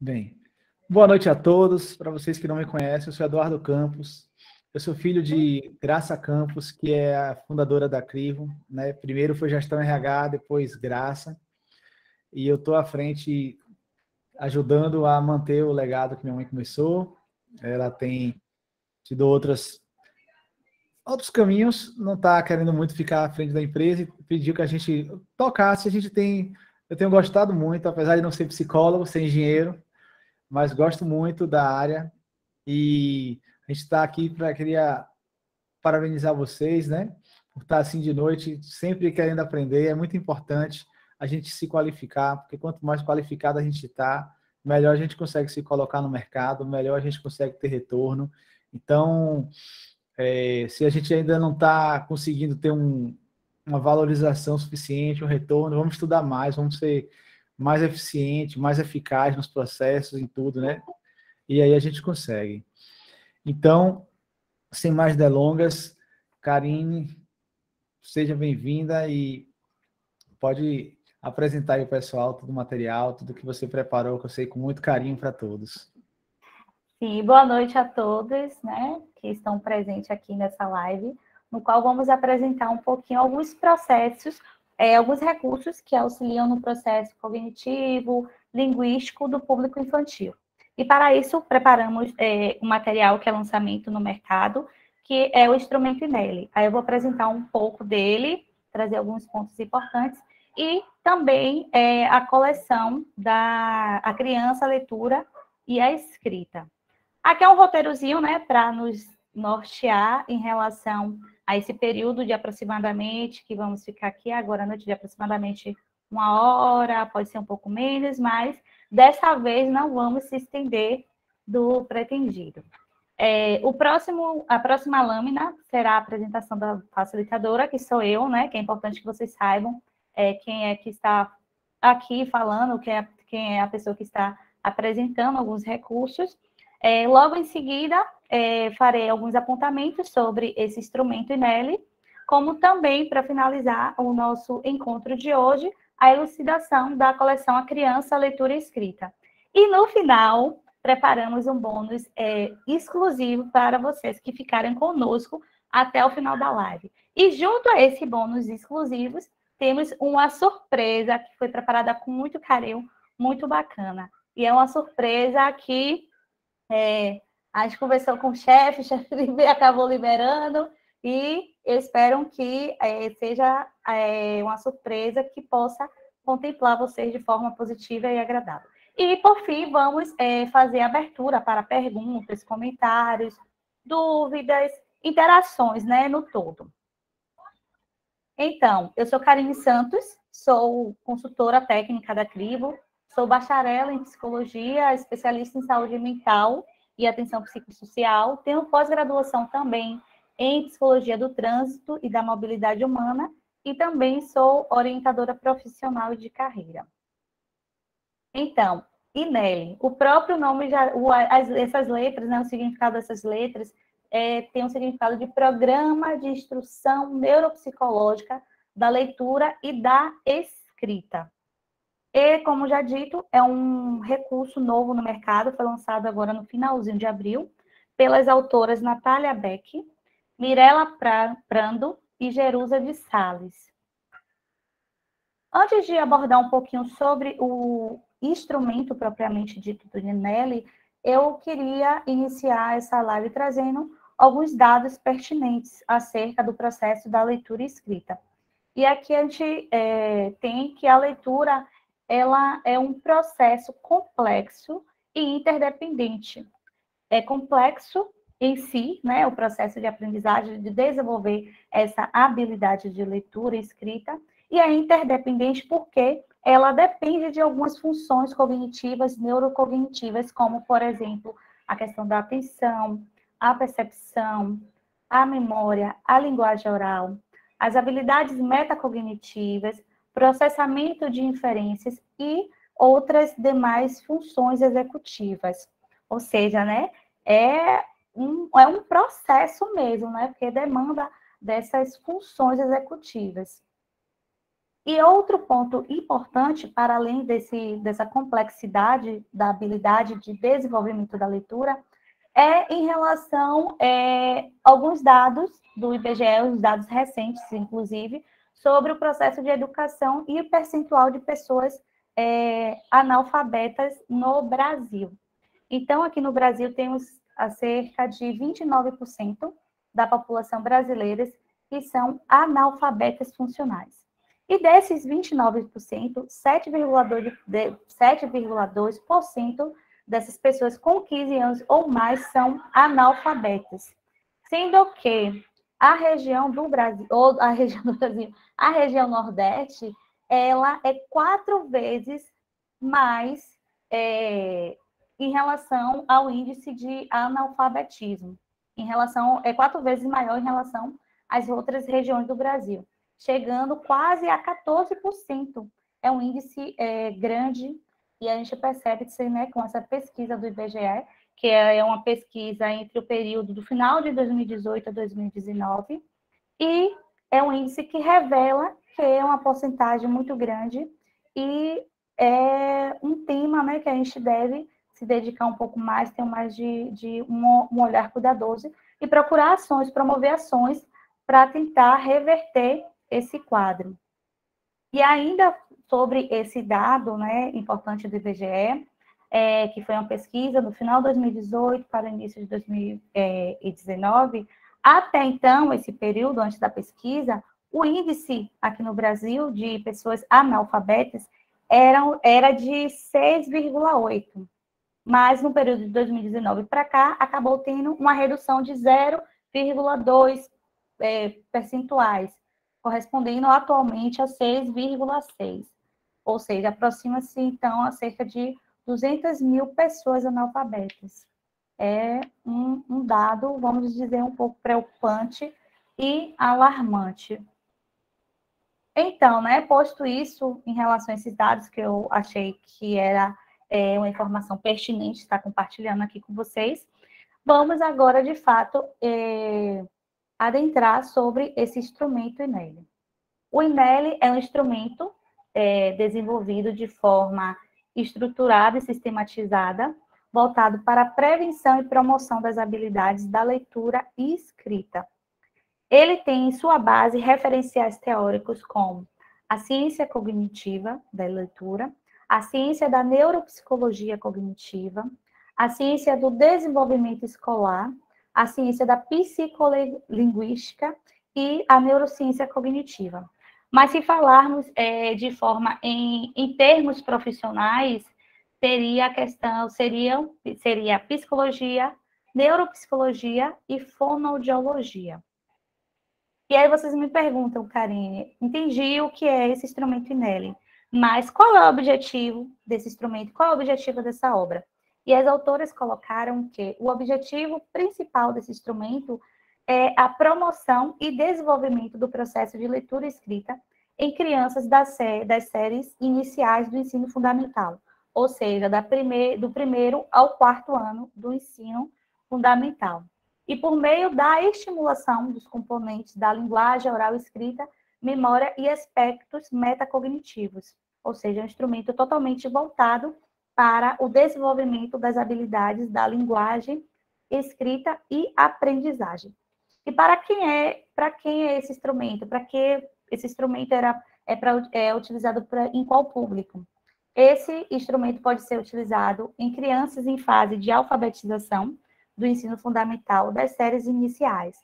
Bem, boa noite a todos. Para vocês que não me conhecem, eu sou Eduardo Campos. Eu sou filho de Graça Campos, que é a fundadora da Crivo, né? Primeiro foi gestão RH, depois Graça. E eu estou à frente ajudando a manter o legado que minha mãe começou. Ela tem tido outros caminhos, não está querendo muito ficar à frente da empresa e pediu que a gente tocasse. Eu tenho gostado muito, apesar de não ser psicólogo, ser engenheiro, mas gosto muito da área e a gente está aqui queria parabenizar vocês, né, por estar assim de noite, sempre querendo aprender. É muito importante a gente se qualificar, porque quanto mais qualificado a gente está, melhor a gente consegue se colocar no mercado, melhor a gente consegue ter retorno. Então, se a gente ainda não está conseguindo ter uma valorização suficiente, um retorno, vamos estudar mais, vamos ser mais eficiente, mais eficaz nos processos, em tudo, né? E aí a gente consegue. Então, sem mais delongas, Karine, seja bem-vinda e pode apresentar aí o pessoal todo o material, tudo que você preparou, que eu sei com muito carinho para todos. Sim, boa noite a todos, né, que estão presentes aqui nessa live, no qual vamos apresentar um pouquinho alguns processos, alguns recursos que auxiliam no processo cognitivo, linguístico do público infantil. E para isso, preparamos um material que é lançamento no mercado, que é o instrumento INELI. Aí eu vou apresentar um pouco dele, trazer alguns pontos importantes, e também a coleção da A Criança, a Leitura e a Escrita. Aqui é um roteirozinho, né, para nos nortear em relação a esse período de aproximadamente, que vamos ficar aqui agora à noite, de aproximadamente 1 hora, pode ser um pouco menos, mas dessa vez não vamos se estender do pretendido. A próxima lâmina será a apresentação da facilitadora, que sou eu, né, que é importante que vocês saibam quem é que está aqui falando, quem é a pessoa que está apresentando alguns recursos. Logo em seguida, farei alguns apontamentos sobre esse instrumento INELI, como também, para finalizar o nosso encontro de hoje, a elucidação da coleção A Criança, a Leitura e Escrita. E, no final, preparamos um bônus exclusivo para vocês que ficarem conosco até o final da live. E, junto a esse bônus exclusivos, temos uma surpresa que foi preparada com muito carinho, muito bacana. E é uma surpresa que a gente conversou com o chefe acabou liberando, e espero que seja uma surpresa que possa contemplar vocês de forma positiva e agradável. E, por fim, vamos fazer a abertura para perguntas, comentários, dúvidas, interações, né, no todo. Então, eu sou Karine Santos, sou consultora técnica da Crivo, sou bacharel em psicologia, especialista em saúde mental e atenção psicossocial, tenho pós-graduação também em psicologia do trânsito e da mobilidade humana e também sou orientadora profissional de carreira. Então, INELI, o próprio nome, essas letras, né, o significado dessas letras, tem um significado de Programa de Instrução Neuropsicológica da Leitura e da Escrita. E, como já dito, é um recurso novo no mercado, foi lançado agora no finalzinho de abril, pelas autoras Natália Beck, Mirella Prando e Jerusa de Sales. Antes de abordar um pouquinho sobre o instrumento propriamente dito do INELI, eu queria iniciar essa live trazendo alguns dados pertinentes acerca do processo da leitura e escrita. E aqui a gente tem que a leitura ela é um processo complexo e interdependente. É complexo em si, né, o processo de aprendizagem, de desenvolver essa habilidade de leitura e escrita, e é interdependente porque ela depende de algumas funções cognitivas, neurocognitivas, como, por exemplo, a questão da atenção, a percepção, a memória, a linguagem oral, as habilidades metacognitivas, processamento de inferências e outras demais funções executivas. Ou seja, né, é um processo mesmo, né, porque demanda dessas funções executivas. E outro ponto importante, para além dessa complexidade da habilidade de desenvolvimento da leitura, é em relação a alguns dados do IBGE, os dados recentes, inclusive, sobre o processo de educação e o percentual de pessoas analfabetas no Brasil. Então, aqui no Brasil, temos cerca de 29% da população brasileira que são analfabetas funcionais. E desses 29%, 7,2% dessas pessoas com 15 anos ou mais são analfabetas. Sendo que a região do Brasil, a região Nordeste, ela é 4 vezes mais em relação ao índice de analfabetismo. É 4 vezes maior em relação às outras regiões do Brasil, chegando quase a 14%. É um índice grande, e a gente percebe que, né, com essa pesquisa do IBGE, que é uma pesquisa entre o período do final de 2018 a 2019, e é um índice que revela que é uma porcentagem muito grande, e é um tema, né, que a gente deve se dedicar um pouco mais, ter mais de um olhar cuidadoso, e procurar ações, promover ações para tentar reverter esse quadro. E ainda sobre esse dado, né, importante do IBGE, que foi uma pesquisa no final de 2018 para o início de 2019, até então, esse período antes da pesquisa, o índice aqui no Brasil de pessoas analfabetas era de 6,8, mas no período de 2019 para cá, acabou tendo uma redução de 0,2 percentuais, correspondendo atualmente a 6,6. Ou seja, aproxima-se, então, a cerca de 200 mil pessoas analfabetas. É um dado, vamos dizer, um pouco preocupante e alarmante. Então, né, posto isso, em relação a esses dados que eu achei que era uma informação pertinente estar compartilhando aqui com vocês, vamos agora, de fato, adentrar sobre esse instrumento INELI. O INELI é um instrumento desenvolvido de forma estruturada e sistematizada, voltado para a prevenção e promoção das habilidades da leitura e escrita. Ele tem em sua base referenciais teóricos como a ciência cognitiva da leitura, a ciência da neuropsicologia cognitiva, a ciência do desenvolvimento escolar, a ciência da psicolinguística e a neurociência cognitiva. Mas se falarmos de forma em termos profissionais, seria a questão, seria a psicologia, neuropsicologia e fonoaudiologia. E aí vocês me perguntam, Karine, entendi o que é esse instrumento INELI, mas qual é o objetivo desse instrumento? Qual é o objetivo dessa obra? E as autoras colocaram que o objetivo principal desse instrumento é a promoção e desenvolvimento do processo de leitura e escrita em crianças das séries iniciais do ensino fundamental, ou seja, do primeiro ao 4º ano do ensino fundamental. E por meio da estimulação dos componentes da linguagem oral e escrita, memória e aspectos metacognitivos, ou seja, um instrumento totalmente voltado para o desenvolvimento das habilidades da linguagem, escrita e aprendizagem. E para quem é esse instrumento? Para que esse instrumento é utilizado em qual público? Esse instrumento pode ser utilizado em crianças em fase de alfabetização do ensino fundamental das séries iniciais,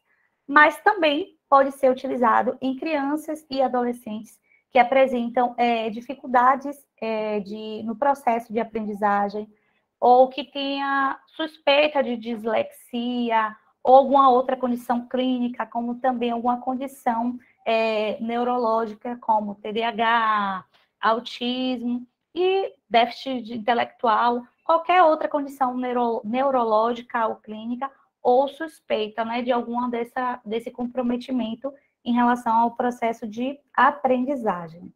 mas também pode ser utilizado em crianças e adolescentes que apresentam dificuldades no processo de aprendizagem, ou que tenha suspeita de dislexia, ou alguma outra condição clínica, como também alguma condição neurológica, como TDAH, autismo e déficit intelectual, qualquer outra condição neurológica ou clínica, ou suspeita, né, de alguma desse comprometimento em relação ao processo de aprendizagem.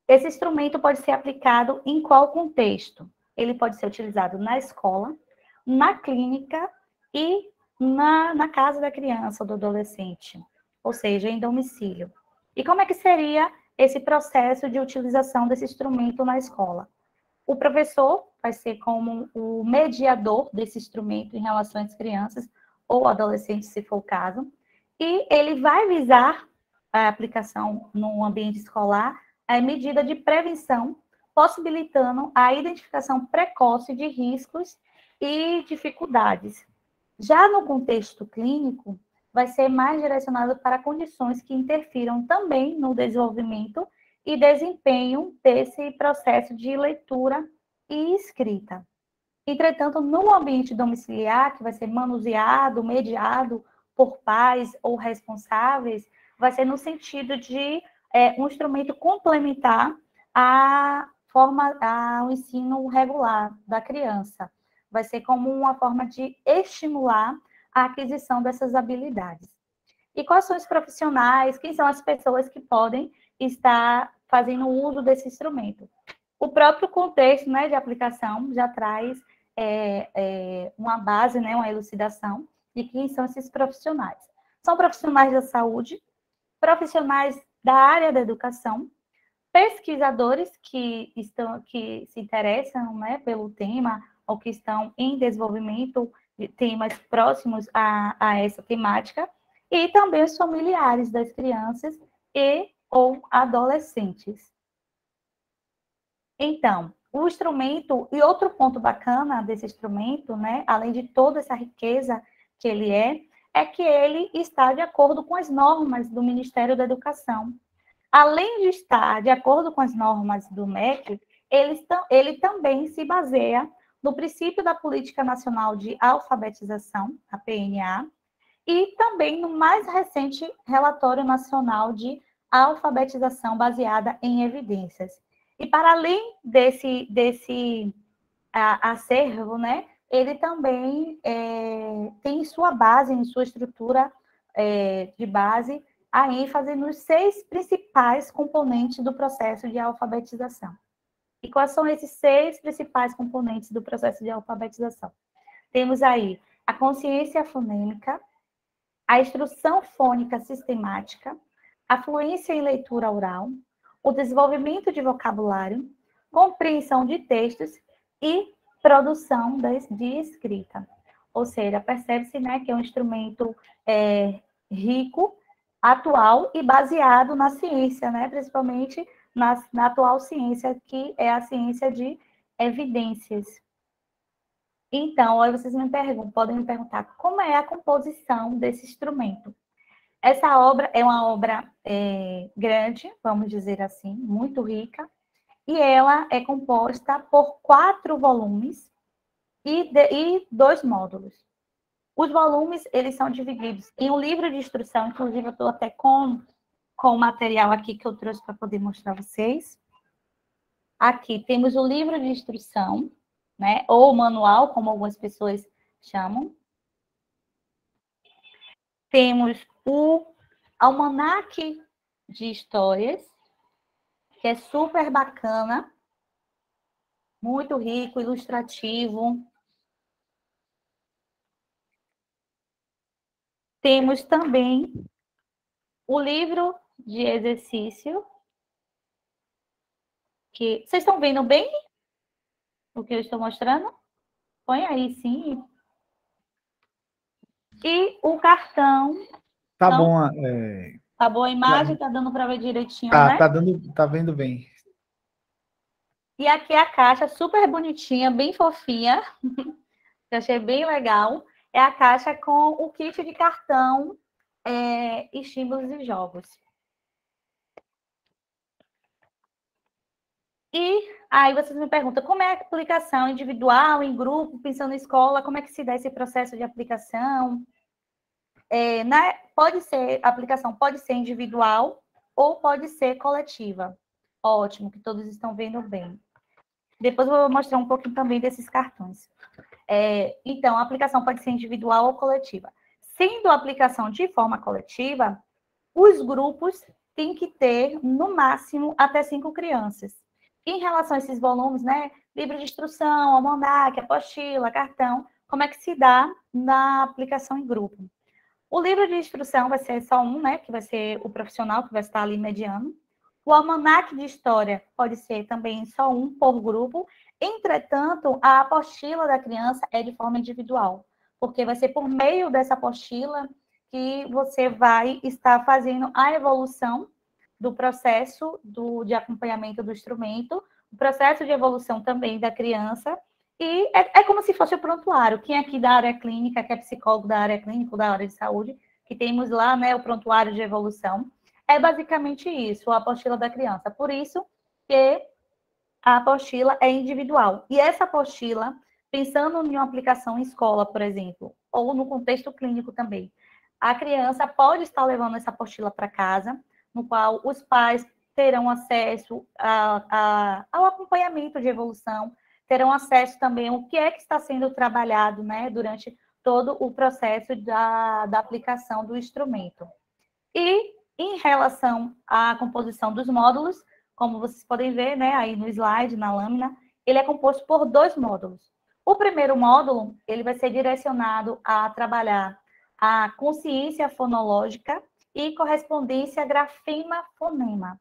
Esse instrumento pode ser aplicado em qual contexto? Ele pode ser utilizado na escola, na clínica e na casa da criança ou do adolescente. ou seja, em domicílio. E como é que seria esse processo de utilização desse instrumento na escola? O professor vai ser como o mediador desse instrumento em relação às crianças ou adolescentes, se for o caso, e ele vai visar a aplicação no ambiente escolar a medida de prevenção, possibilitando a identificação precoce de riscos e dificuldades. Já no contexto clínico, vai ser mais direcionado para condições que interfiram também no desenvolvimento e desempenho desse processo de leitura e escrita. Entretanto, no ambiente domiciliar, que vai ser manuseado, mediado por pais ou responsáveis, vai ser no sentido de um instrumento complementar ao ensino regular da criança. Vai ser como uma forma de estimular a aquisição dessas habilidades. E quais são os profissionais, quem são as pessoas que podem estar fazendo uso desse instrumento? O próprio contexto, né, de aplicação já traz uma base, né, uma elucidação de quem são esses profissionais. São profissionais da saúde, profissionais da área da educação, pesquisadores que se interessam, né, pelo tema ou que estão em desenvolvimento de temas próximos a essa temática, e também os familiares das crianças e ou adolescentes. Então, o instrumento, e outro ponto bacana desse instrumento, né, além de toda essa riqueza que ele é que ele está de acordo com as normas do Ministério da Educação. Além de estar de acordo com as normas do MEC, ele também se baseia no princípio da Política Nacional de Alfabetização, a PNA, e também no mais recente Relatório Nacional de Alfabetização baseada em evidências. E para além desse acervo, né, ele também tem em sua base, em sua estrutura de base, a ênfase nos 6 principais componentes do processo de alfabetização. E quais são esses 6 principais componentes do processo de alfabetização? Temos aí a consciência fonêmica, a instrução fônica sistemática, a fluência em leitura oral, o desenvolvimento de vocabulário, compreensão de textos e produção de escrita. Ou seja, percebe-se, né, que é um instrumento rico, atual e baseado na ciência, né, principalmente na atual ciência, que é a ciência de evidências. Então, aí vocês podem me perguntar como é a composição desse instrumento. Essa obra é uma obra grande, vamos dizer assim, muito rica, e ela é composta por 4 volumes e 2 módulos. Os volumes, eles são divididos em um livro de instrução, inclusive eu estou até com o material aqui que eu trouxe para poder mostrar a vocês. Aqui temos o livro de instrução, né, ou manual, como algumas pessoas chamam. Temos o almanaque de histórias, que é super bacana, muito rico, ilustrativo. Temos também o livro de exercício, que vocês estão vendo bem o que eu estou mostrando? Põe aí, sim. E o cartão. Tá bom. Tá boa a imagem? Tá dando para ver direitinho, né? Tá vendo bem. E aqui é a caixa super bonitinha, bem fofinha. Eu achei bem legal. É a caixa com o kit de cartão, estímulos e jogos. E aí vocês me perguntam, como é a aplicação individual, em grupo, pensando em escola, como é que se dá esse processo de aplicação? A aplicação pode ser individual ou pode ser coletiva. Ótimo, que todos estão vendo bem. Depois eu vou mostrar um pouquinho também desses cartões. Então, a aplicação pode ser individual ou coletiva. Sendo a aplicação de forma coletiva, os grupos têm que ter, no máximo, até 5 crianças. Em relação a esses volumes, né, livro de instrução, almanaque, apostila, cartão, como é que se dá na aplicação em grupo? O livro de instrução vai ser só um, né? Que vai ser o profissional que vai estar ali mediando. O almanaque de história pode ser também só um por grupo. Entretanto, a apostila da criança é de forma individual, porque vai ser por meio dessa apostila que você vai estar fazendo a evolução do processo de acompanhamento do instrumento, o processo de evolução também da criança, e é como se fosse o prontuário. Quem aqui da área clínica, que é psicólogo da área clínica, da área de saúde, que temos lá, né, o prontuário de evolução, é basicamente isso, a apostila da criança. Por isso que a apostila é individual. E essa apostila, pensando em uma aplicação em escola, por exemplo, ou no contexto clínico também, a criança pode estar levando essa apostila para casa, no qual os pais terão acesso ao acompanhamento de evolução, terão acesso também ao que é que está sendo trabalhado, né, durante todo o processo da aplicação do instrumento. E em relação à composição dos módulos, como vocês podem ver, né, aí no slide, na lâmina, ele é composto por 2 módulos. O primeiro módulo, ele vai ser direcionado a trabalhar a consciência fonológica e correspondência grafema-fonema.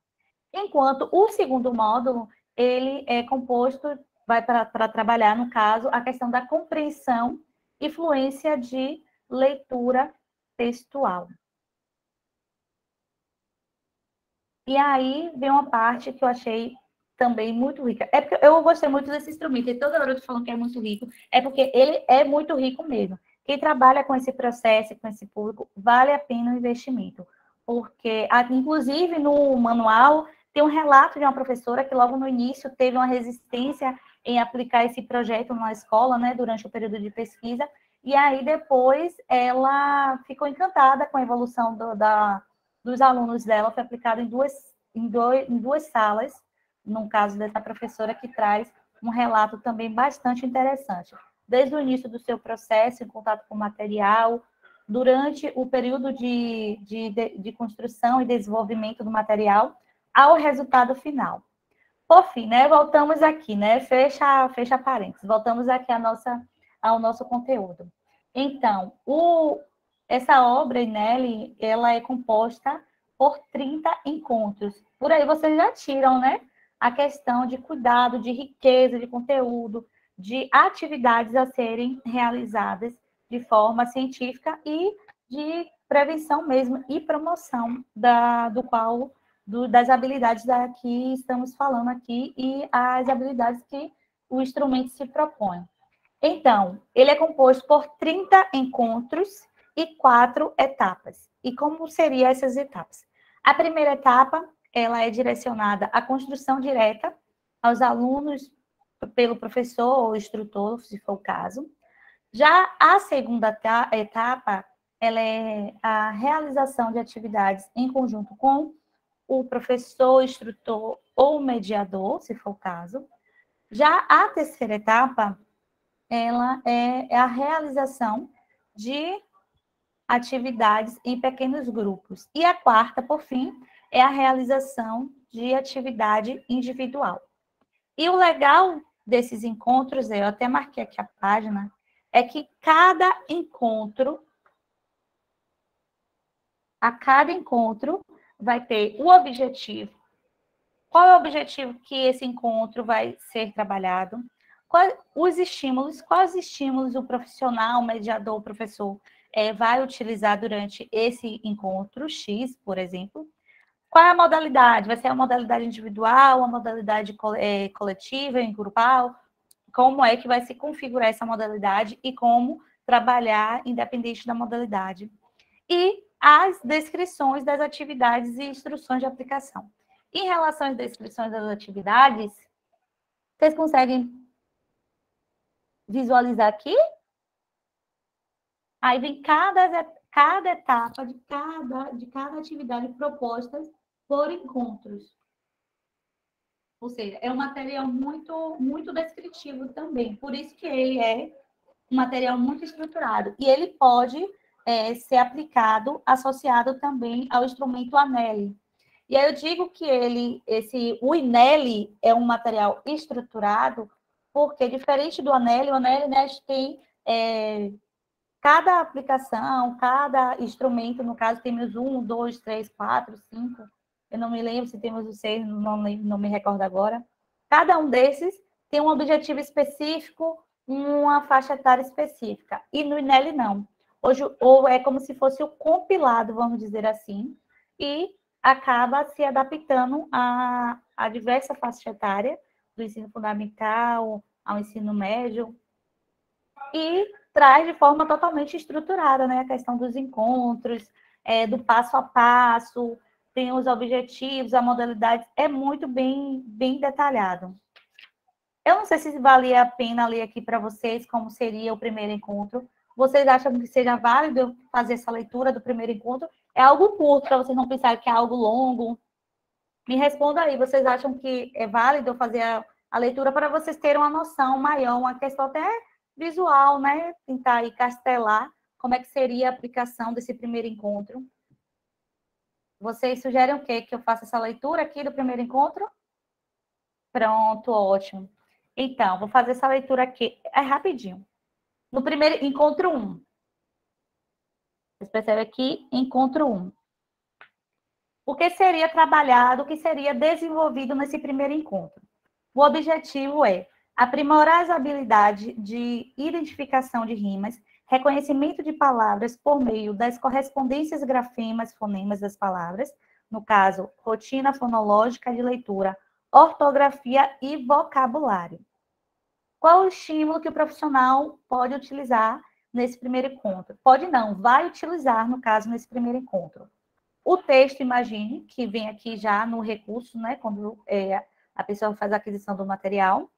Enquanto o segundo módulo, ele é composto, vai para trabalhar, no caso, a questão da compreensão e fluência de leitura textual. E aí vem uma parte que eu achei também muito rica. É porque eu gostei muito desse instrumento, e toda hora eu tô falando que é muito rico, é porque ele é muito rico mesmo. Quem trabalha com esse processo, com esse público, vale a pena o investimento. Porque, inclusive, no manual, tem um relato de uma professora que logo no início teve uma resistência em aplicar esse projeto na escola, né, durante o período de pesquisa, e aí depois ela ficou encantada com a evolução dos alunos dela, foi aplicado em duas salas, no caso dessa professora, que traz um relato também bastante interessante. Desde o início do seu processo, em contato com o material, durante o período de construção e desenvolvimento do material, ao resultado final. Por fim, né, voltamos aqui, né, fecha parênteses, voltamos aqui ao nosso conteúdo. Então, essa obra, Nelly, ela é composta por 30 encontros. Por aí vocês já tiram, né, a questão de cuidado, de riqueza de conteúdo, de atividades a serem realizadas de forma científica e de prevenção mesmo e promoção das habilidades da que estamos falando aqui e as habilidades que o instrumento se propõe. Então, ele é composto por 30 encontros e 4 etapas. E como seriam essas etapas? A primeira etapa, ela é direcionada à construção direta aos alunos pelo professor ou instrutor, se for o caso. Já a segunda etapa, ela é a realização de atividades em conjunto com o professor, instrutor ou mediador, se for o caso. Já a terceira etapa, ela é a realização de atividades em pequenos grupos. E a quarta, por fim, é a realização de atividade individual. E o legal desses encontros, eu até marquei aqui a página, é que cada encontro vai ter o objetivo. Qual é o objetivo que esse encontro vai ser trabalhado? Quais os estímulos o profissional, o mediador, o professor vai utilizar durante esse encontro X, por exemplo? Qual é a modalidade? Vai ser a modalidade individual, a modalidade coletiva, em grupal? Como é que vai se configurar essa modalidade e como trabalhar independente da modalidade? E as descrições das atividades e instruções de aplicação. Em relação às descrições das atividades, vocês conseguem visualizar aqui? Aí vem cada etapa de cada atividade proposta por encontros. Ou seja, é um material muito descritivo também. Por isso que ele é um material muito estruturado. E ele pode ser aplicado, associado também ao instrumento ANELI. E aí eu digo que o INELI é um material estruturado, porque diferente do ANELI, o ANELI, né, tem cada aplicação, cada instrumento, no caso, temos 1, 2, 3, 4, 5, eu não me lembro se temos os 6, não me recordo agora. Cada um desses tem um objetivo específico, uma faixa etária específica. E no INEL não. Hoje, ou é como se fosse o compilado, vamos dizer assim, e acaba se adaptando a diversa faixa etária, do ensino fundamental ao ensino médio, e traz de forma totalmente estruturada, né? A questão dos encontros, do passo a passo, tem os objetivos, a modalidade, é muito bem detalhado. Eu não sei se valia a pena ler aqui para vocês como seria o primeiro encontro. Vocês acham que seja válido fazer essa leitura do primeiro encontro? É algo curto, para vocês não pensarem que é algo longo. Me responda aí, vocês acham que é válido fazer a leitura para vocês terem uma noção maior, uma questão até visual, né? Tentar aí castelar como é que seria a aplicação desse primeiro encontro. Vocês sugerem o quê? Que eu faça essa leitura aqui do primeiro encontro? Pronto, ótimo. Então, vou fazer essa leitura aqui, é rapidinho. No primeiro, encontro 1. Vocês percebem aqui, encontro 1. O que seria trabalhado, o que seria desenvolvido nesse primeiro encontro? O objetivo é aprimorar as habilidades de identificação de rimas, reconhecimento de palavras por meio das correspondências grafemas, fonemas das palavras, no caso, rotina fonológica de leitura, ortografia e vocabulário. Qual o estímulo que o profissional pode utilizar nesse primeiro encontro? Pode não, vai utilizar, no caso, nesse primeiro encontro. O texto, imagine, que vem aqui já no recurso, né, quando a pessoa faz a aquisição do material.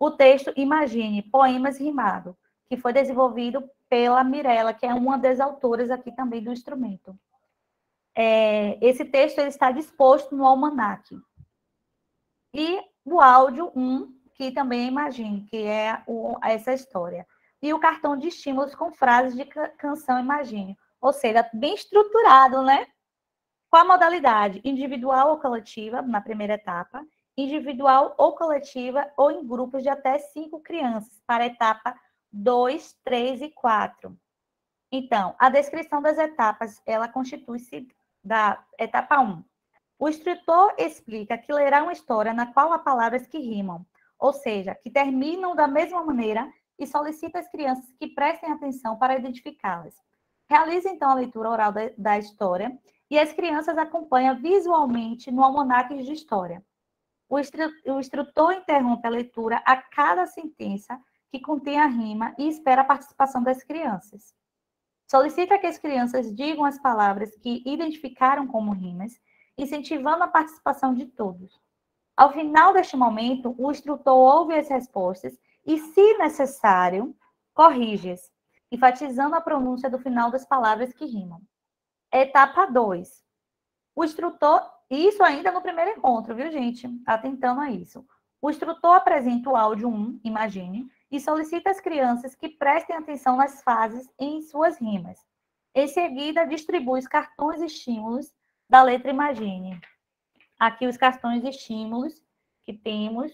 O texto, imagine, poemas rimado, que foi desenvolvido pela Mirella, que é uma das autoras aqui também do instrumento. Esse texto ele está disposto no almanaque. E o áudio 1, que também imagine, que é essa história. E o cartão de estímulos com frases de canção, imagine. Ou seja, bem estruturado, né? Qual a modalidade? Individual ou coletiva, na primeira etapa. Individual ou coletiva, ou em grupos de até 5 crianças, para a etapa 2, 3 e 4. Então, a descrição das etapas, ela constitui-se da etapa 1. O instrutor explica que lerá uma história na qual há palavras que rimam, ou seja, que terminam da mesma maneira, e solicita às crianças que prestem atenção para identificá-las. Realiza, então, a leitura oral da história, e as crianças acompanham visualmente no almanaque de história. O instrutor interrompe a leitura a cada sentença que contém a rima e espera a participação das crianças. Solicita que as crianças digam as palavras que identificaram como rimas, incentivando a participação de todos. Ao final deste momento, o instrutor ouve as respostas e, se necessário, corrige-as, enfatizando a pronúncia do final das palavras que rimam. Etapa 2. O instrutor, isso ainda no primeiro encontro, viu, gente? Atentando a isso. O instrutor apresenta o áudio 1, imagine, e solicita às crianças que prestem atenção nas fases em suas rimas. Em seguida, distribui os cartões estímulos da letra imagine. Aqui os cartões estímulos que temos.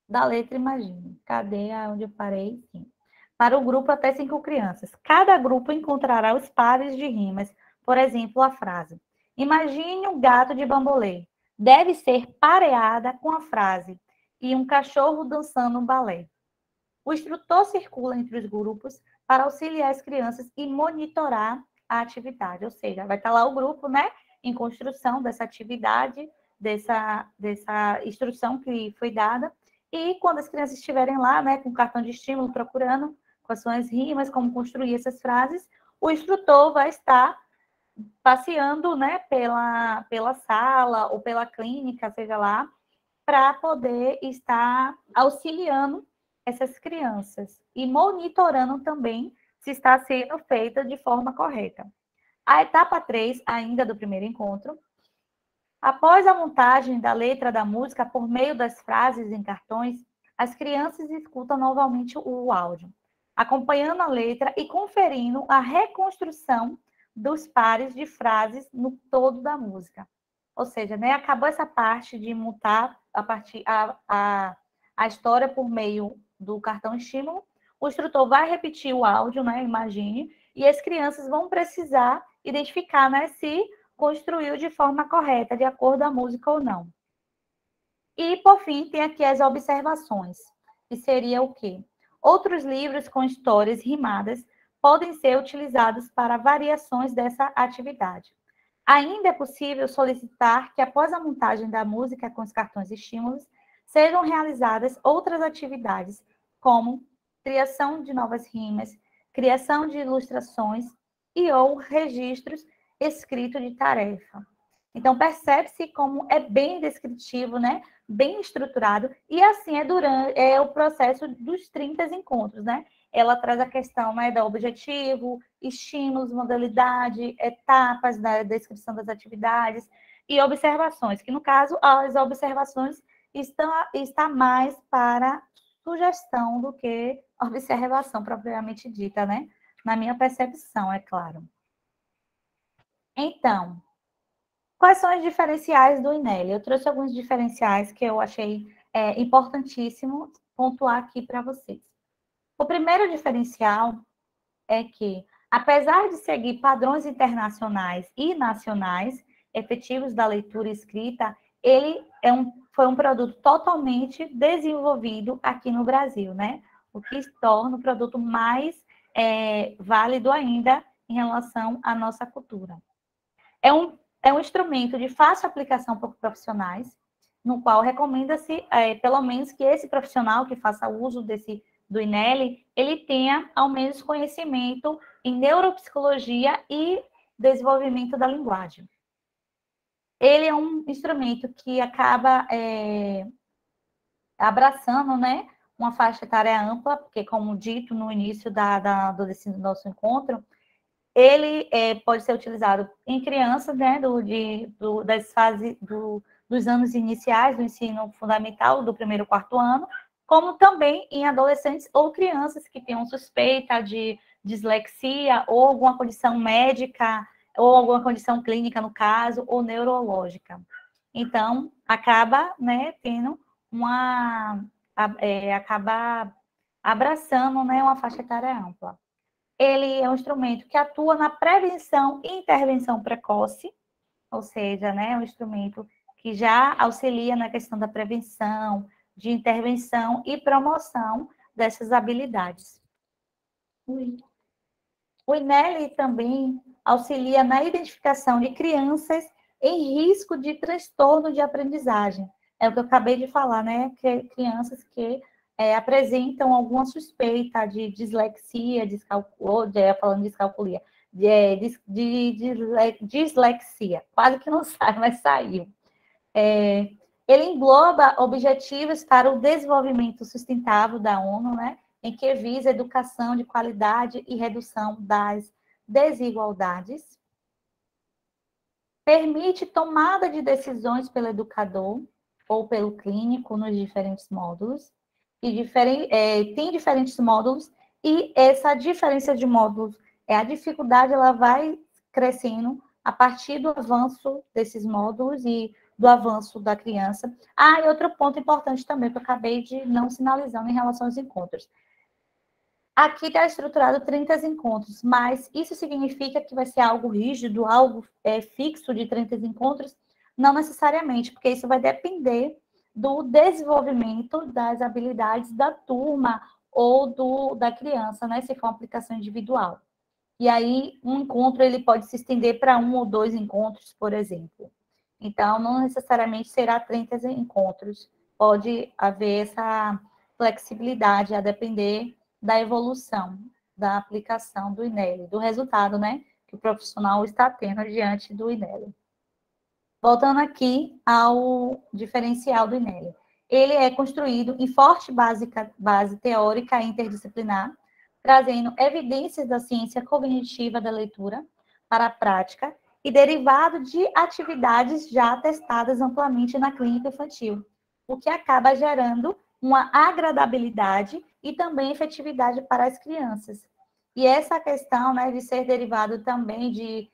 Da letra imagine. Cadê onde eu parei? Sim. Para o grupo até 5 crianças. Cada grupo encontrará os pares de rimas. Por exemplo, a frase: imagine um gato de bambolê. Deve ser pareada com a frase: e um cachorro dançando um balé. O instrutor circula entre os grupos para auxiliar as crianças e monitorar a atividade. Ou seja, vai estar lá o grupo, né, em construção dessa atividade, dessa instrução que foi dada. E quando as crianças estiverem lá, né, com o cartão de estímulo, procurando quais são as rimas, como construir essas frases, o instrutor vai estar passeando, né, pela sala ou pela clínica, seja lá, para poder estar auxiliando essas crianças e monitorando também se está sendo feita de forma correta. A etapa 3, ainda do primeiro encontro, após a montagem da letra da música por meio das frases em cartões, as crianças escutam novamente o áudio, acompanhando a letra e conferindo a reconstrução dos pares de frases no todo da música. Ou seja, né, acabou essa parte de montar a história por meio do cartão estímulo. O instrutor vai repetir o áudio, né? Imagine, e as crianças vão precisar identificar, né, se construiu de forma correta, de acordo com a música ou não. E, por fim, tem aqui as observações, que seria o quê? Outros livros com histórias rimadas podem ser utilizados para variações dessa atividade. Ainda é possível solicitar que, após a montagem da música com os cartões estímulos, sejam realizadas outras atividades, como criação de novas rimas, criação de ilustrações e ou registros escritos de tarefa. Então, percebe-se como é bem descritivo, né? Bem estruturado, e assim é o processo dos 30 encontros, né? Ela traz a questão, né, do objetivo, estímulos, modalidade, etapas da descrição das atividades e observações, que no caso as observações está mais para sugestão do que observação propriamente dita, né? Na minha percepção, é claro. Então, quais são os diferenciais do INEL? Eu trouxe alguns diferenciais que eu achei importantíssimo pontuar aqui para vocês. O primeiro diferencial é que, apesar de seguir padrões internacionais e nacionais efetivos da leitura escrita, ele foi um produto totalmente desenvolvido aqui no Brasil, né? O que torna o produto mais válido ainda em relação à nossa cultura. É um instrumento de fácil aplicação por profissionais, no qual recomenda-se, pelo menos, que esse profissional que faça uso do INEL, ele tenha, ao menos, conhecimento em neuropsicologia e desenvolvimento da linguagem. Ele é um instrumento que acaba abraçando, né, uma faixa etária ampla, porque, como dito no início desse nosso encontro, ele pode ser utilizado em crianças, né, das fases dos anos iniciais do ensino fundamental, do primeiro ao quarto ano, como também em adolescentes ou crianças que tenham suspeita de dislexia ou alguma condição médica, ou alguma condição clínica, no caso, ou neurológica. Então, acaba, né, tendo acaba abraçando, né, uma faixa etária ampla. Ele é um instrumento que atua na prevenção e intervenção precoce, ou seja, né, é um instrumento que já auxilia na questão da prevenção, de intervenção e promoção dessas habilidades. O INEL também auxilia na identificação de crianças em risco de transtorno de aprendizagem. É o que eu acabei de falar, né? Que crianças que apresentam alguma suspeita de dislexia, falando de descalculia, de dislexia. Quase que não sai, mas saiu. Ele engloba objetivos para o desenvolvimento sustentável da ONU, né? Em que visa educação de qualidade e redução das desigualdades. Permite tomada de decisões pelo educador ou pelo clínico nos diferentes módulos. Tem diferentes módulos, e essa diferença de módulos, a dificuldade, ela vai crescendo a partir do avanço desses módulos e do avanço da criança. E outro ponto importante também, que eu acabei de não sinalizando em relação aos encontros. Aqui está estruturado 30 encontros, mas isso significa que vai ser algo rígido, algo fixo de 30 encontros? Não necessariamente, porque isso vai depender do desenvolvimento das habilidades da turma ou da criança, né? Se for uma aplicação individual. E aí, um encontro ele pode se estender para 1 ou 2 encontros, por exemplo. Então, não necessariamente será 30 encontros. Pode haver essa flexibilidade a depender da evolução, da aplicação do INEL, do resultado, né, que o profissional está tendo diante do INEL. Voltando aqui ao diferencial do INEL. Ele é construído em forte base teórica interdisciplinar, trazendo evidências da ciência cognitiva da leitura para a prática e derivado de atividades já testadas amplamente na clínica infantil, o que acaba gerando uma agradabilidade e também efetividade para as crianças. E essa questão, né, de ser derivado também de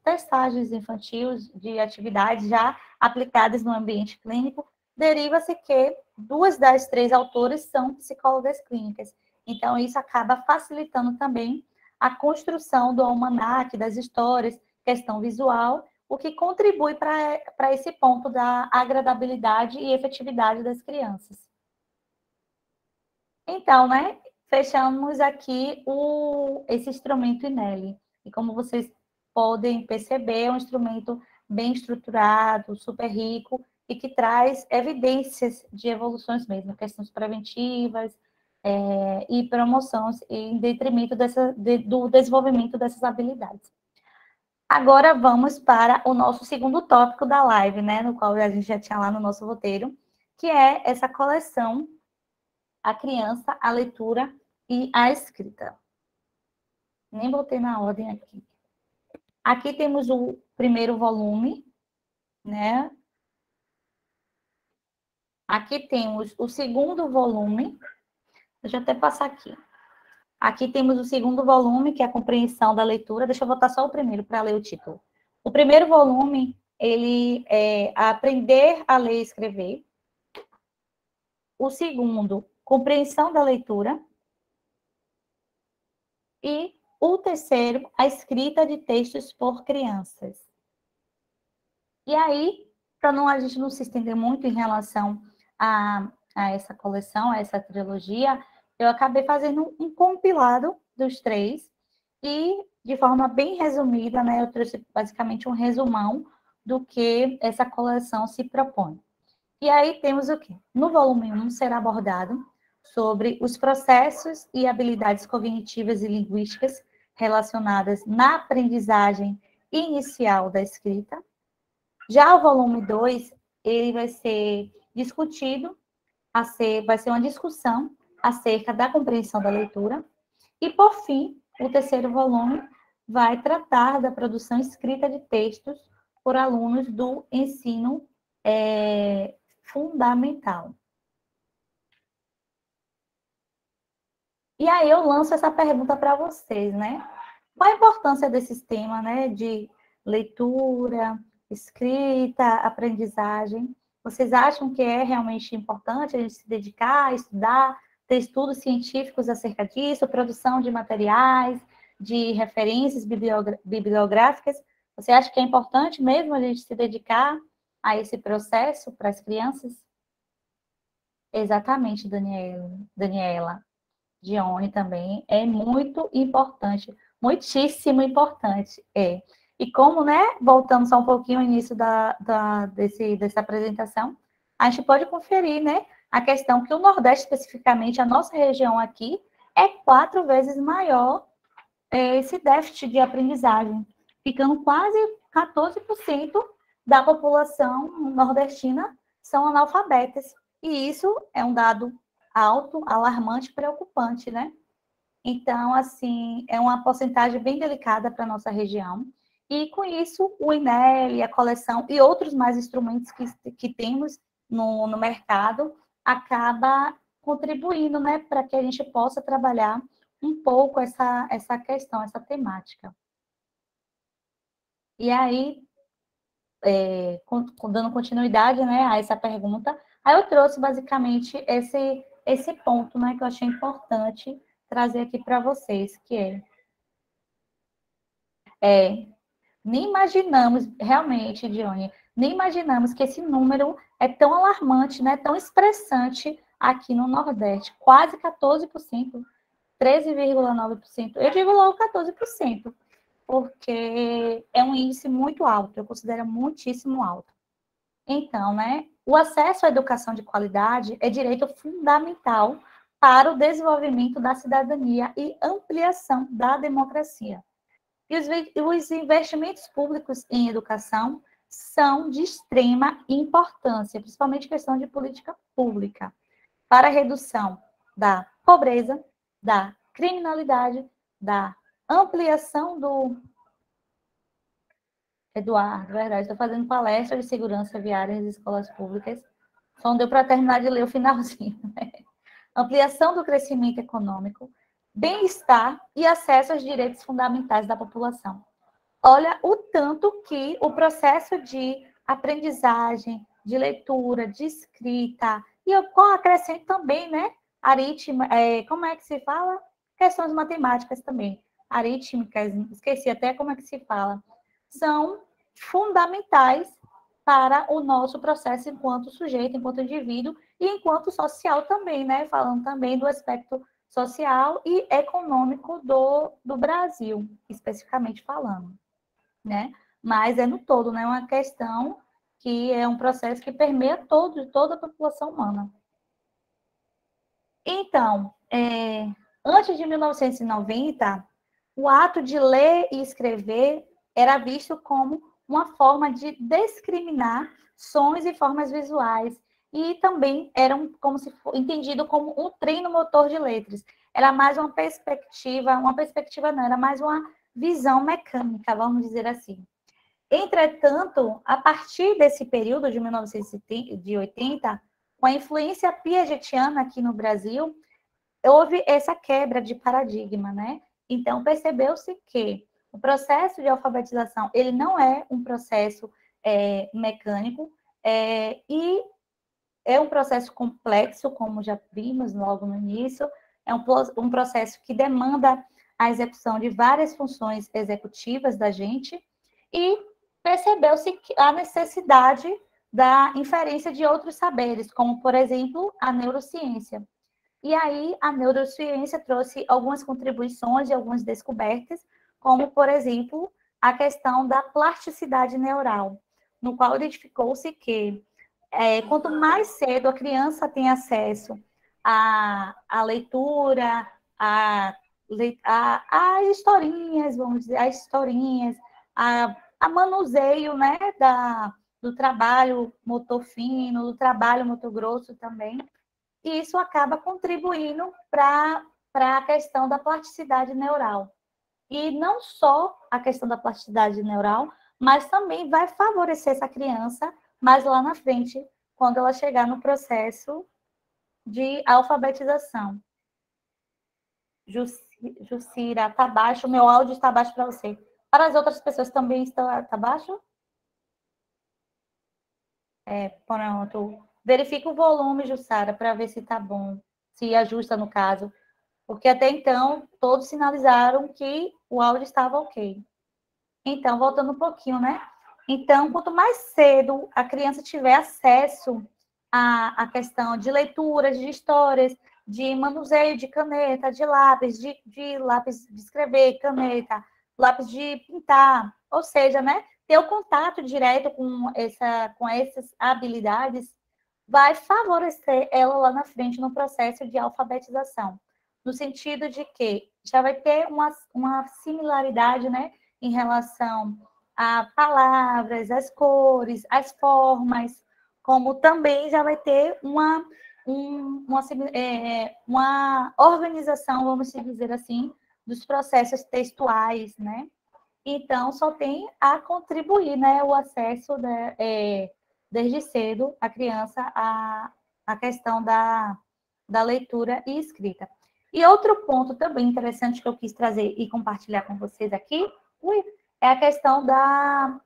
testagens infantis, de atividades já aplicadas no ambiente clínico, deriva-se que 2 das 3 autoras são psicólogas clínicas. Então, isso acaba facilitando também a construção do almanaque, das histórias, questão visual, o que contribui para esse ponto da agradabilidade e efetividade das crianças. Então, né, fechamos aqui esse instrumento INELI. E como vocês podem perceber, é um instrumento bem estruturado, super rico, e que traz evidências de evoluções mesmo, questões preventivas e promoções, em detrimento do desenvolvimento dessas habilidades. Agora vamos para o nosso segundo tópico da live, né, no qual a gente já tinha lá no nosso roteiro, que é essa coleção A Criança, a Leitura e a Escrita. Nem botei na ordem aqui. Aqui temos o primeiro volume, né? Aqui temos o segundo volume. Deixa eu até passar aqui. Aqui temos o segundo volume, que é a compreensão da leitura. Deixa eu botar só o primeiro para ler o título. O primeiro volume, ele é Aprender a Ler e Escrever. O segundo, Compreensão da Leitura. E o terceiro, a escrita de textos por crianças. E aí, para a gente não se estender muito em relação a essa coleção, a essa trilogia, eu acabei fazendo um compilado dos 3 e, de forma bem resumida, né, eu trouxe basicamente um resumão do que essa coleção se propõe. E aí temos o quê? No volume 1 será abordado sobre os processos e habilidades cognitivas e linguísticas relacionadas na aprendizagem inicial da escrita. Já o volume 2, ele vai ser discutido, vai ser uma discussão acerca da compreensão da leitura. E, por fim, o terceiro volume vai tratar da produção escrita de textos por alunos do ensino fundamental. E aí eu lanço essa pergunta para vocês, né? Qual a importância desse tema, né, de leitura, escrita, aprendizagem? Vocês acham que é realmente importante a gente se dedicar, estudar, ter estudos científicos acerca disso, produção de materiais, de referências bibliográficas? Você acha que é importante mesmo a gente se dedicar a esse processo para as crianças? Exatamente, Daniela. Dione também é muito importante, muitíssimo importante, E como, né, voltando só um pouquinho ao início dessa apresentação, a gente pode conferir, né, a questão que o Nordeste, especificamente, a nossa região aqui, é 4 vezes maior esse déficit de aprendizagem, ficando quase 14% da população nordestina são analfabetas. E isso é um dado alto, alarmante, preocupante, né? Então, assim, é uma porcentagem bem delicada para a nossa região. E, com isso, o INEL, a coleção e outros mais instrumentos que temos no mercado acaba contribuindo, né, para que a gente possa trabalhar um pouco essa questão, essa temática. E aí, dando continuidade, né, a essa pergunta, aí eu trouxe basicamente esse ponto, né, que eu achei importante trazer aqui para vocês, que nem imaginamos, realmente, Dione, nem imaginamos que esse número é tão alarmante, né, tão expressante aqui no Nordeste, quase 14%, 13,9%, eu digo logo 14%, porque é um índice muito alto, eu considero muitíssimo alto. Então, né, o acesso à educação de qualidade é direito fundamental para o desenvolvimento da cidadania e ampliação da democracia. E os investimentos públicos em educação são de extrema importância, principalmente questão de política pública, para a redução da pobreza, da criminalidade, da ampliação do... Eduardo, verdade, estou fazendo palestra de segurança viária nas escolas públicas, só não deu para terminar de ler o finalzinho, né? Ampliação do crescimento econômico, bem-estar e acesso aos direitos fundamentais da população. Olha o tanto que o processo de aprendizagem, de leitura, de escrita, e eu acrescento também, né, aritmética, como é que se fala? Questões matemáticas também, arítmicas, esqueci até como é que se fala, são fundamentais para o nosso processo enquanto sujeito, enquanto indivíduo e enquanto social também, né? Falando também do aspecto social e econômico do Brasil, especificamente falando, né? Mas é no todo, né? Uma questão que é um processo que permeia toda a população humana. Então, antes de 1990, o ato de ler e escrever era visto como uma forma de discriminar sons e formas visuais, e também eram como se entendido como um treino motor de letras. Era mais uma perspectiva não, era mais uma visão mecânica, vamos dizer assim. Entretanto, a partir desse período de 1980, com a influência piagetiana aqui no Brasil, houve essa quebra de paradigma, né? Então, percebeu-se que o processo de alfabetização, ele não é um processo mecânico, e é um processo complexo, como já vimos logo no início, é um processo que demanda a execução de várias funções executivas da gente, e percebeu-se a necessidade da inferência de outros saberes, como, por exemplo, a neurociência. E aí, a neurociência trouxe algumas contribuições e algumas descobertas, como, por exemplo, a questão da plasticidade neural, no qual identificou-se que quanto mais cedo a criança tem acesso à leitura, a historinhas, vamos dizer, a historinhas, a manuseio, né, do trabalho motor fino, do trabalho motor grosso também, e isso acaba contribuindo para a questão da plasticidade neural. E não só a questão da plasticidade neural, mas também vai favorecer essa criança mais lá na frente, quando ela chegar no processo de alfabetização. Jucira, tá baixo, o meu áudio está baixo para você. Para as outras pessoas também está baixo? Pronto. Verifica o volume, Jussara, para ver se está bom, se ajusta no caso. Porque até então, todos sinalizaram que o áudio estava ok. Então, voltando um pouquinho, né? Então, quanto mais cedo a criança tiver acesso à questão de leituras, de histórias, de manuseio de caneta, de lápis, de lápis de escrever, caneta, lápis de pintar, ou seja, né? Ter o contato direto com essas habilidades vai favorecer ela lá na frente no processo de alfabetização, no sentido de que já vai ter uma similaridade, né, em relação a palavras, as cores, as formas, como também já vai ter uma organização, vamos dizer assim, dos processos textuais, né? Então, só tem a contribuir, né, o acesso, desde cedo, a criança à questão da leitura e escrita. E outro ponto também interessante que eu quis trazer e compartilhar com vocês aqui, é a questão da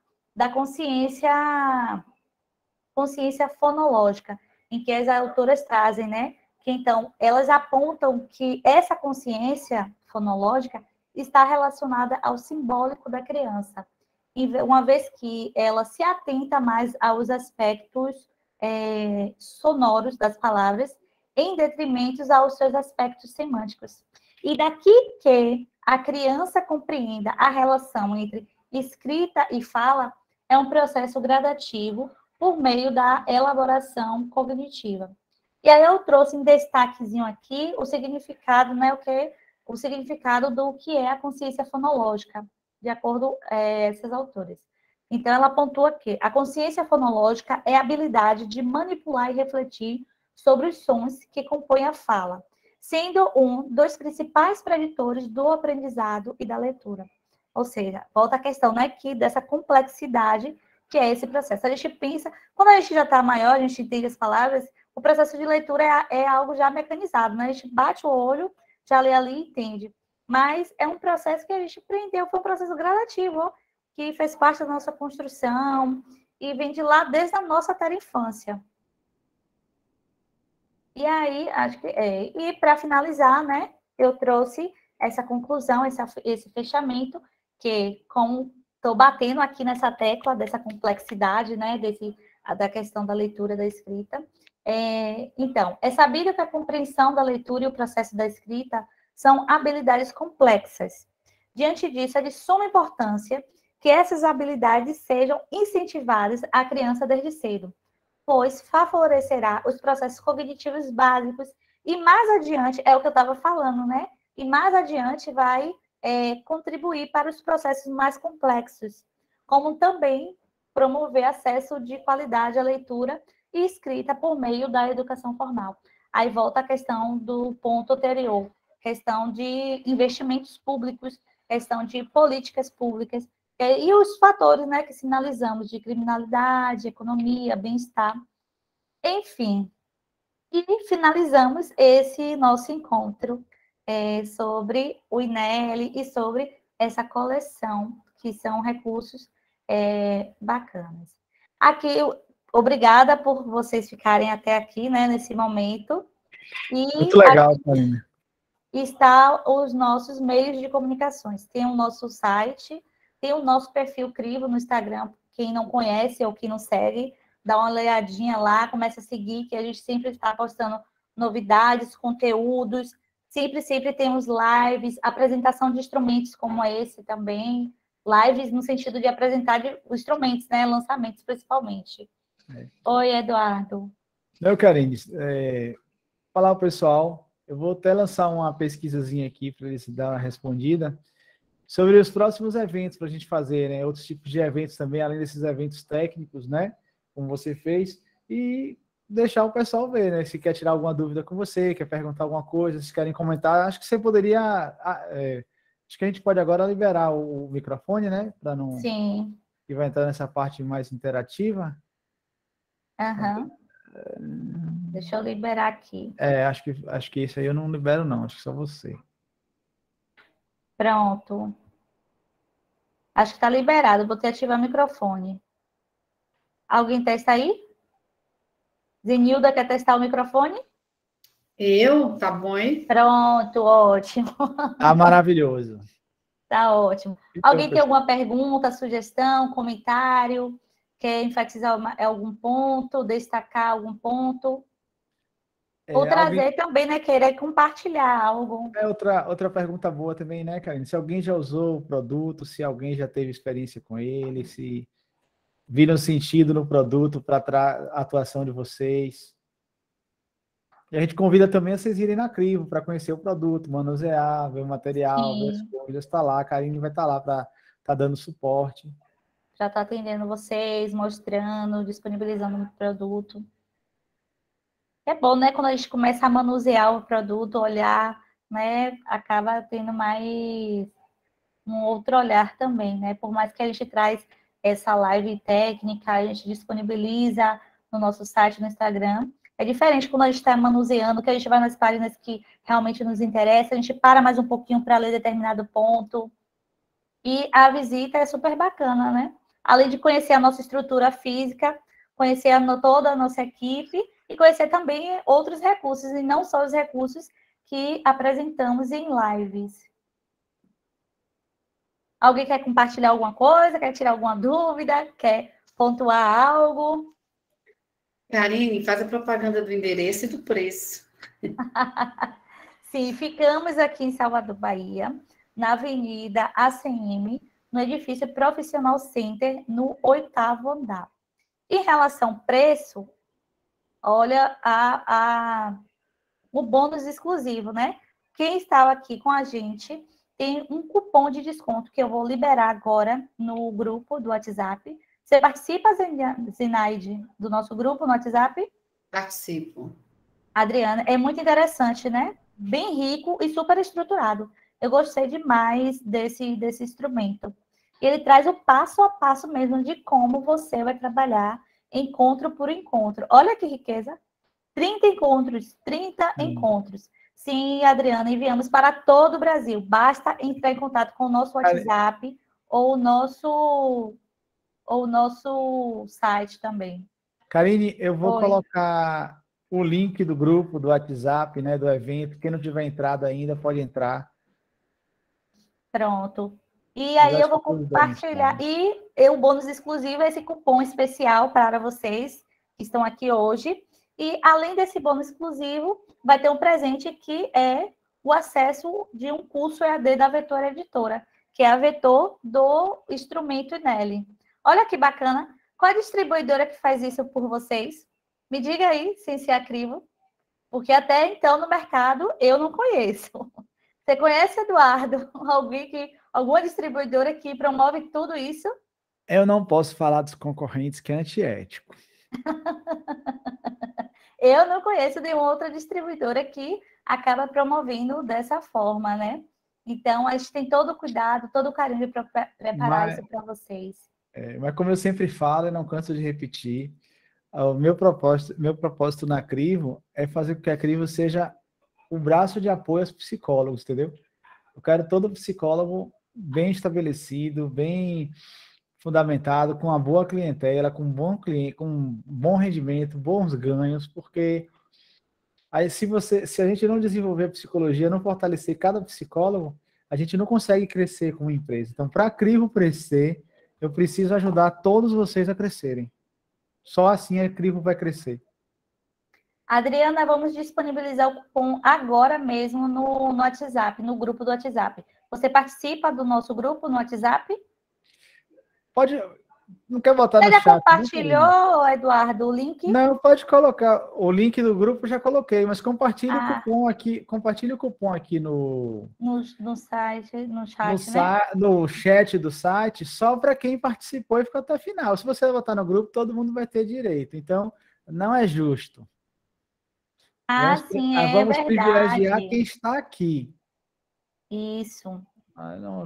consciência fonológica, em que as autoras trazem, né, que então elas apontam que essa consciência fonológica está relacionada ao simbólico da criança, e uma vez que ela se atenta mais aos aspectos sonoros das palavras, em detrimento aos seus aspectos semânticos. E daqui que a criança compreenda a relação entre escrita e fala, é um processo gradativo por meio da elaboração cognitiva. E aí eu trouxe em destaquezinho aqui o significado, né, o significado do que é a consciência fonológica, de acordo com esses autores. Então, ela pontua que a consciência fonológica é a habilidade de manipular e refletir sobre os sons que compõem a fala, sendo um dos principais preditores do aprendizado e da leitura. Ou seja, volta a questão, né, que dessa complexidade que é esse processo. A gente pensa, quando a gente já está maior, a gente entende as palavras, o processo de leitura é algo já mecanizado, né? A gente bate o olho, já lê ali e entende. Mas é um processo que a gente aprendeu, foi um processo gradativo, que fez parte da nossa construção, e vem de lá desde a nossa terra infância. E aí, acho que e para finalizar, né, eu trouxe essa conclusão, esse fechamento, que como estou batendo aqui nessa tecla dessa complexidade, né, da questão da leitura e da escrita. Então, é sabido que a compreensão da leitura e o processo da escrita são habilidades complexas. Diante disso, é de suma importância que essas habilidades sejam incentivadas à criança desde cedo, pois favorecerá os processos cognitivos básicos e mais adiante, é o que eu estava falando, né? E mais adiante vai contribuir para os processos mais complexos, como também promover acesso de qualidade à leitura e escrita por meio da educação formal. Aí volta a questão do ponto anterior, questão de investimentos públicos, questão de políticas públicas, e os fatores, né, que sinalizamos de criminalidade, economia, bem-estar, enfim. E finalizamos esse nosso encontro sobre o INEL e sobre essa coleção, que são recursos bacanas. Aqui, obrigada por vocês ficarem até aqui, né, nesse momento. E muito legal, Karine. Está os nossos meios de comunicações. Tem o nosso site, tem o nosso perfil Crivo no Instagram. Quem não conhece ou que não segue, dá uma olhadinha lá, começa a seguir, que a gente sempre está postando novidades, conteúdos. Sempre temos lives, apresentação de instrumentos como esse também. Lives no sentido de apresentar os instrumentos, né? Lançamentos, principalmente. Oi, Eduardo. Meu, Karine, falar ao pessoal, eu vou até lançar uma pesquisazinha aqui para eles dar uma respondida sobre os próximos eventos para a gente fazer, né? Outros tipos de eventos também, além desses eventos técnicos, né? Como você fez, e deixar o pessoal ver, né? Se quer tirar alguma dúvida com você, quer perguntar alguma coisa, se querem comentar, acho que você poderia. Acho que a gente pode agora liberar o microfone, né? Para não. Sim. Que vai entrar nessa parte mais interativa. Aham. Deixa eu liberar aqui. Acho que isso aí eu não libero, não. Acho que só você. Pronto. Acho que está liberado. Vou ter que ativar o microfone. Alguém testa aí? Zenilda quer testar o microfone? Tá bom, hein? Pronto, ótimo. Tá maravilhoso. Tá ótimo. Então, Alguém tem alguma pergunta, sugestão, comentário? Quer enfatizar algum ponto, destacar algum ponto? Ou trazer também, né? Querer compartilhar algo. Outra pergunta boa também, né, Karine? Se alguém já usou o produto, se alguém já teve experiência com ele, se viram sentido no produto para a atuação de vocês. E a gente convida também a vocês irem na Crivo para conhecer o produto, manusear, ver o material, ver as coisas. Está lá, a Karine vai estar lá para estar dando suporte. Já está atendendo vocês, mostrando, disponibilizando o produto. É bom, né? Quando a gente começa a manusear o produto, olhar, né? Acaba tendo mais um outro olhar também, né? Por mais que a gente traz essa live técnica, a gente disponibiliza no nosso site, no Instagram. É diferente quando a gente está manuseando, que a gente vai nas páginas que realmente nos interessam, a gente para mais um pouquinho para ler determinado ponto. E a visita é super bacana, né? Além de conhecer a nossa estrutura física, conhecer toda a nossa equipe e conhecer também outros recursos, e não só os recursos que apresentamos em lives. Alguém quer compartilhar alguma coisa? Quer tirar alguma dúvida? Quer pontuar algo? Karine, faz a propaganda do endereço e do preço. Sim, ficamos aqui em Salvador, Bahia, na Avenida ACM, no edifício Profissional Center, no 8º andar. Em relação ao preço, olha o bônus exclusivo, né? Quem estava aqui com a gente tem um cupom de desconto que eu vou liberar agora no grupo do WhatsApp. Você participa, Zinaide, do nosso grupo no WhatsApp? Participo. Adriana, é muito interessante, né? Bem rico e super estruturado. Eu gostei demais desse instrumento. Ele traz o passo a passo mesmo de como você vai trabalhar encontro por encontro. Olha que riqueza! 30 encontros. Sim, Adriana, enviamos para todo o Brasil. Basta entrar em contato com o nosso WhatsApp ou o nosso o nosso site também. Karine, eu vou Oi. colocar o link do grupo, do WhatsApp, né, do evento. Quem não tiver entrado ainda, pode entrar. Pronto. E Mas aí eu acho vou que todos devem compartilhar. estar. E o bônus exclusivo é esse cupom especial para vocês que estão aqui hoje. E além desse bônus exclusivo, vai ter um presente que é o acesso de um curso EAD da Vetor Editora, que é a Vetor do Instrumento Inelli. Olha que bacana. Qual é a distribuidora que faz isso por vocês? Me diga aí, sem ser a Crivo, porque até então no mercado eu não conheço. Você conhece, Eduardo, alguma distribuidora que promove tudo isso? Eu não posso falar dos concorrentes, que é antiético. Eu não conheço nenhuma outra distribuidora que acaba promovendo dessa forma, né? Então, a gente tem todo o cuidado, todo o carinho para preparar isso para vocês. Mas como eu sempre falo e não canso de repetir, o meu propósito na Crivo é fazer com que a Crivo seja o braço de apoio aos psicólogos, entendeu? Eu quero todo psicólogo bem estabelecido, bem fundamentado, com uma boa clientela, com um bom cliente, com um bom rendimento, bons ganhos, porque aí se a gente não desenvolver a psicologia, não fortalecer cada psicólogo, a gente não consegue crescer como empresa. Então, para a Crivo crescer, eu preciso ajudar todos vocês a crescerem. Só assim a Crivo vai crescer. Adriana, vamos disponibilizar o cupom agora mesmo no WhatsApp, no grupo do WhatsApp. Você participa do nosso grupo no WhatsApp? Pode, não quer botar Você no já chat? compartilhou, Eduardo, o link? Não, pode colocar. O link do grupo eu já coloquei, mas compartilhe o Ah. cupom aqui. Compartilhe o cupom aqui No site, no chat, né? no chat do site, só para quem participou e ficou até o final. Se você botar no grupo, todo mundo vai ter direito. Então, não é justo. Sim, é Vamos privilegiar verdade. quem está aqui. Isso.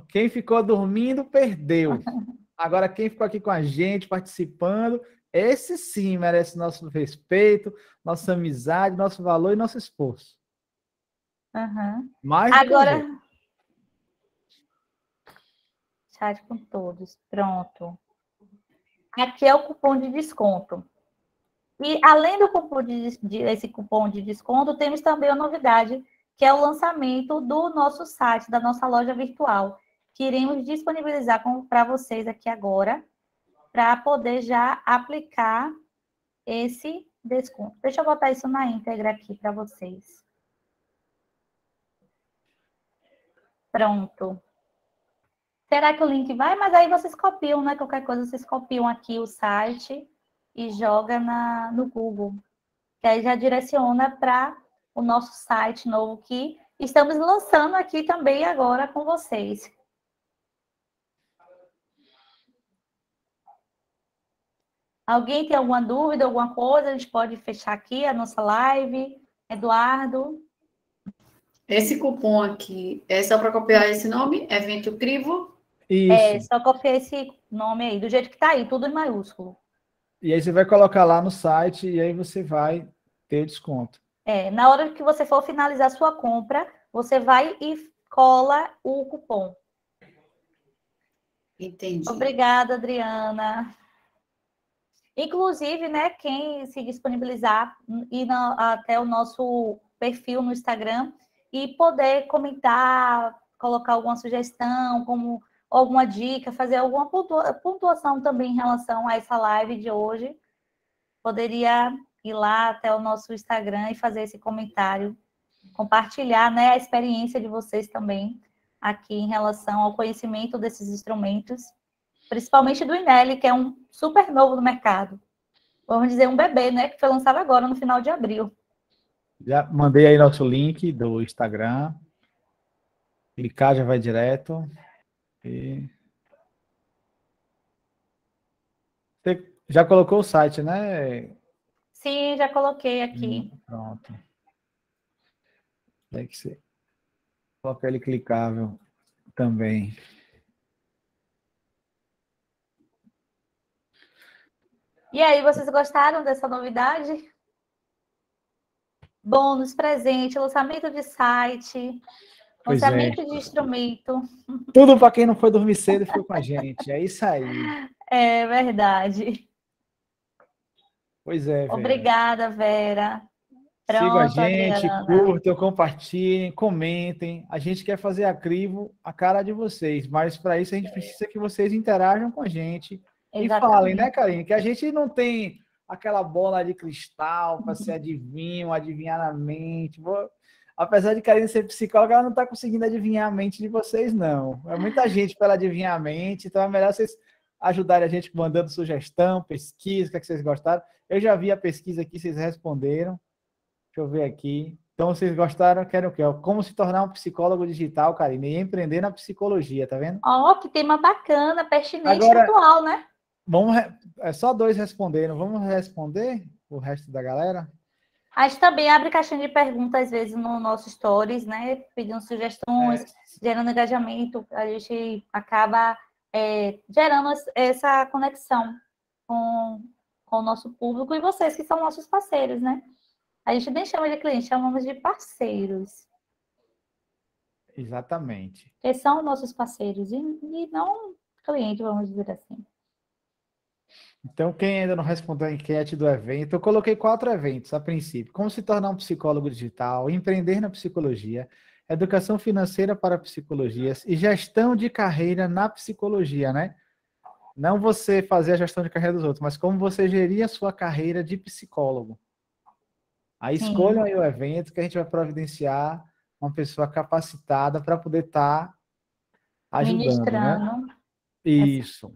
Quem ficou dormindo, perdeu. Agora, quem ficou aqui com a gente, participando, esse sim merece nosso respeito, nossa amizade, nosso valor e nosso esforço. Uhum. Mais do que agora, chat com todos. Pronto. Aqui é o cupom de desconto. E além do cupom esse cupom de desconto, temos também a novidade, que é o lançamento do nosso site, da nossa loja virtual, que iremos disponibilizar para vocês aqui agora, para poder já aplicar esse desconto. Deixa eu botar isso na íntegra aqui para vocês. Pronto. Será que o link vai? Mas aí vocês copiam, né? Qualquer coisa, vocês copiam aqui o site e joga no Google. Que aí já direciona para o nosso site novo que estamos lançando aqui também agora com vocês. Alguém tem alguma dúvida, alguma coisa? A gente pode fechar aqui a nossa live. Eduardo? Esse cupom aqui é só para copiar esse nome? Evento Crivo? Isso. Só copiar esse nome aí, do jeito que está aí, tudo em maiúsculo. E aí você vai colocar lá no site e aí você vai ter desconto. Na hora que você for finalizar sua compra, você vai e cola o cupom. Entendi. Obrigada, Adriana. Inclusive, né, quem se disponibilizar, ir até o nosso perfil no Instagram e poder comentar, colocar alguma sugestão, como alguma dica, fazer alguma pontuação também em relação a essa live de hoje, poderia ir lá até o nosso Instagram e fazer esse comentário, compartilhar, né, a experiência de vocês também aqui em relação ao conhecimento desses instrumentos, principalmente do Inelli, que é um super novo no mercado. Vamos dizer, um bebê, né? Que foi lançado agora, no final de abril. Já mandei aí nosso link do Instagram. Clicar já vai direto. E... Você já colocou o site, né? Sim, já coloquei aqui. Pronto. Tem que ser. Colocar ele clicável também. E aí, vocês gostaram dessa novidade? Bônus, presente, lançamento de site, lançamento de instrumento. Tudo para quem não foi dormir cedo e foi com a gente. É isso aí. É verdade. Pois é, Vera. Obrigada, Vera. Sigam a Pronto, gente, Adriana. curtam, compartilhem, comentem. A gente quer fazer a crivo a cara de vocês, mas para isso a gente precisa que vocês interajam com a gente e falem, né, Exatamente. Karine? Que a gente não tem aquela bola de cristal para ser adivinho, adivinhar na mente. Apesar de Karine ser psicóloga, ela não está conseguindo adivinhar a mente de vocês, não. É muita gente para ela adivinhar a mente, então é melhor vocês ajudarem a gente mandando sugestão, pesquisa, o que, é que vocês gostaram. Eu já vi a pesquisa aqui, vocês responderam. Deixa eu ver aqui. Então, vocês gostaram? Querem o quê? Como se tornar um psicólogo digital, Karine, e empreender na psicologia, tá vendo? Ó, que tema bacana, pertinente e Agora, atual, né? é só 2 responderam. Vamos responder o resto da galera? A gente também abre caixinha de perguntas, às vezes, no nosso stories, né? Pedindo sugestões, gerando engajamento. A gente acaba gerando essa conexão com o nosso público e vocês, que são nossos parceiros, né? A gente nem chama de cliente, chamamos de parceiros. Exatamente. Que são nossos parceiros e não cliente, vamos dizer assim. Então, quem ainda não respondeu a enquete do evento, eu coloquei 4 eventos a princípio. Como se tornar um psicólogo digital, empreender na psicologia, educação financeira para psicologias e gestão de carreira na psicologia, né? Não você fazer a gestão de carreira dos outros, mas como você gerir a sua carreira de psicólogo. Aí escolham aí o evento que a gente vai providenciar uma pessoa capacitada para poder estar ajudando, né? Isso.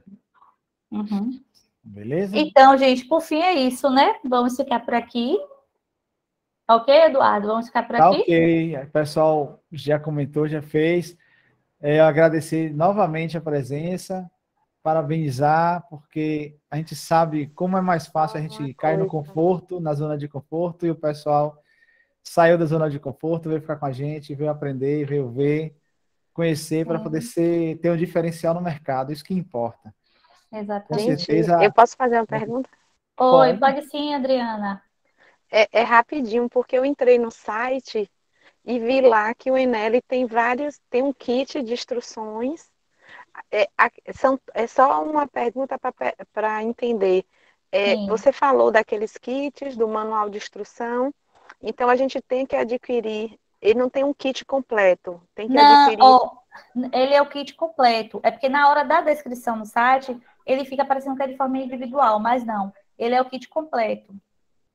Uhum. Beleza? Então, gente, por fim é isso, né? Vamos ficar por aqui. Ok, Eduardo? Vamos ficar por Tá aqui? ok. O pessoal já comentou, já fez. Eu agradecer novamente a presença, parabenizar, porque a gente sabe como é mais fácil a gente cair no conforto, na zona de conforto, e o pessoal saiu da zona de conforto, veio ficar com a gente, veio aprender, veio ver, conhecer, para poder ter um diferencial no mercado, isso que importa. Exatamente. Com certeza. Eu posso fazer uma pergunta? Oi, pode sim, Adriana. É rapidinho, porque eu entrei no site e vi lá que o Enel tem um kit de instruções. É só uma pergunta para entender. Você falou daqueles kits, do manual de instrução, então a gente tem que adquirir. Ele não tem um kit completo, tem que adquirir. Ele é o kit completo. É porque na hora da descrição no site, ele fica parecendo que é de forma individual, mas não. Ele é o kit completo.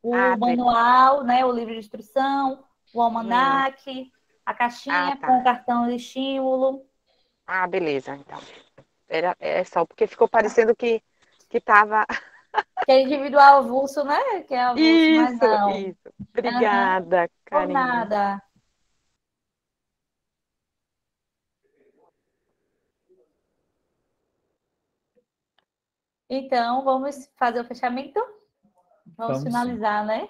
O manual, né, o livro de instrução, o almanaque, a caixinha com o cartão de estímulo. Ah, beleza, então. É só porque ficou parecendo que estava... Que é individual avulso, né? Que é avulso, mas não. Isso. Obrigada, Karine. Por nada. Então, vamos fazer o fechamento? Vamos finalizar, né?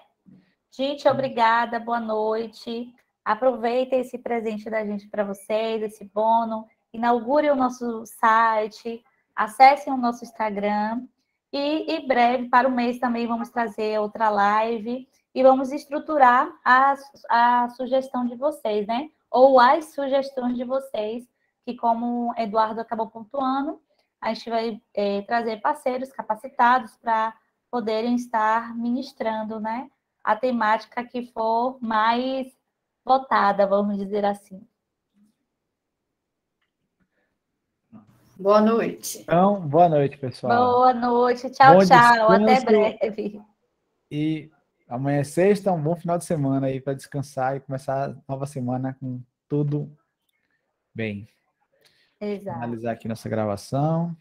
Gente, obrigada, boa noite. Aproveitem esse presente da gente para vocês, esse bônus. Inaugurem o nosso site, acessem o nosso Instagram. E em breve, para o mês também, vamos trazer outra live e vamos estruturar a sugestão de vocês, né? Ou as sugestões de vocês, que como o Eduardo acabou pontuando, a gente vai trazer parceiros capacitados para poderem estar ministrando, né? A temática que for mais votada, vamos dizer assim. Boa noite. Então, boa noite, pessoal. Boa noite. Tchau, bom tchau. Até descanso. breve. E amanhã é sexta, um bom final de semana aí para descansar e começar a nova semana com tudo bem. Exato. Finalizar aqui nossa gravação.